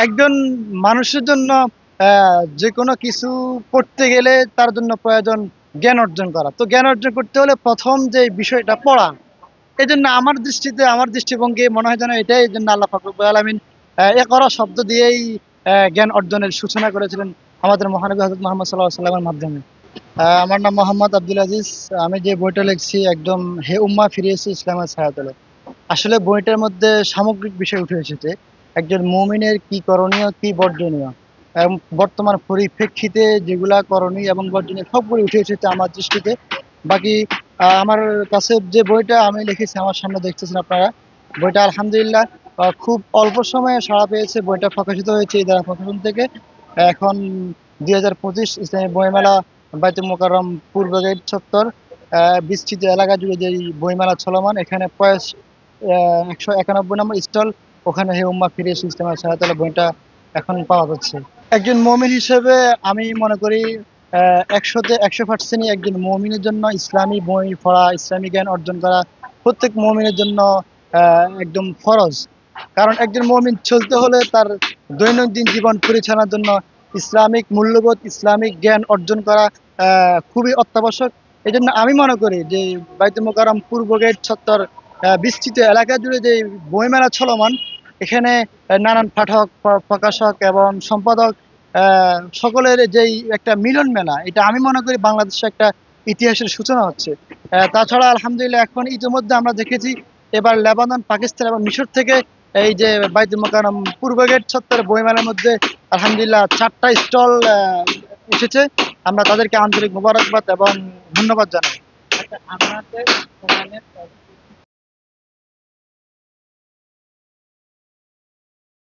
একজন মানুষের জন্য যে কোনো কিছু পড়তে গেলে তার জন্য প্রয়োজন জ্ঞান অর্জন করা। তো জ্ঞান অর্জন করতে হলে প্রথম যে বিষয়টা পড়া। এই জন্য আমার দৃষ্টিতে, আমার দৃষ্টিভঙ্গি মনে হয় যেন এটাই, এই জন্য আল্লাহ পাক রব্বুল আলামিন ইকরা শব্দ দিয়েই জ্ঞান অর্জনের সূচনা করেছিলেন আমাদের মহানবী হযরত মুহাম্মদ সাল্লাল্লাহু আলাইহি ওয়াসাল্লামের মাধ্যমে। আমার নাম মোহাম্মদ আব্দুল আজিজ। আমি যে বইটা লিখছি একদম হে উম্মাহ ফিরে এসেছি ইসলামের ছায়াতলে। আসলে বইটার মধ্যে সামগ্রিক বিষয় উঠে এসেছে একজন মুমিনের কি করণীয় কি বর্জনীয় এবং বর্তমান পরিপ্রেক্ষিতে যেগুলা করণীয় এবং বর্জনীয় সবগুলো উঠে এসেছে আমার দৃষ্টিতে। বাকি আমার কাছে যে বইটা আমি লিখেছি আমার সামনে দেখতেছেন আপনারা, বইটা আলহামদুলিল্লাহ খুব অল্প সময়ে সাড়া পেয়েছে। বইটা প্রকাশিত হয়েছে ইদারা প্রকাশন থেকে। এখন 2025 ইসলামী বইমেলা বাইতুল মোকাররম পূর্ব গেট চত্বর বিস্তৃত এলাকা জুড়ে যে বইমেলা চলমান, এখানে 191 নম্বর স্টল, ওখানে হে উম্মাহ ফিরে এসেছি ইসলামের ছায়াতলে বইটা এখন পাওয়া যাচ্ছে। একজন মুমিন হিসেবে আমি মনে করি 100-তে 100%ই একজন মুমিনের জন্য ইসলামী বই পড়া, ইসলামী জ্ঞান অর্জন করা প্রত্যেক মুমিনের জন্য একদম ফরজ। কারণ একজন মুমিন চলতে হলে তার দৈনন্দিন জীবন পরিচালনার জন্য ইসলামিক মূল্যবোধ, ইসলামিক জ্ঞান অর্জন করা খুবই অত্যাবশ্যক। এই জন্য আমি মনে করি যে বাইতুল মোকাররম পূর্ব গেট চত্বর বিস্তৃত এলাকা জুড়ে যে বইমেলা চলমান, এখানে নানান পাঠক, প্রকাশক এবং সম্পাদক সকলের যেই একটা মিলন মেলা, এটা আমি মনে করি বাংলাদেশে একটা ইতিহাসের সূচনা হচ্ছে। তাছাড়া আলহামদুলিল্লাহ এখন ইতিমধ্যে আমরা দেখেছি এবার লেবানন, পাকিস্তান এবং মিশর থেকে এই যে বাইতুল মোকাররম পূর্ব গেট চত্বর বইমেলার মধ্যে আলহামদুলিল্লাহ 4টা স্টল এসেছে। আমরা তাদেরকে আন্তরিক মোবারকবাদ এবং ধন্যবাদ জানাই। আচ্ছা, আপনাদের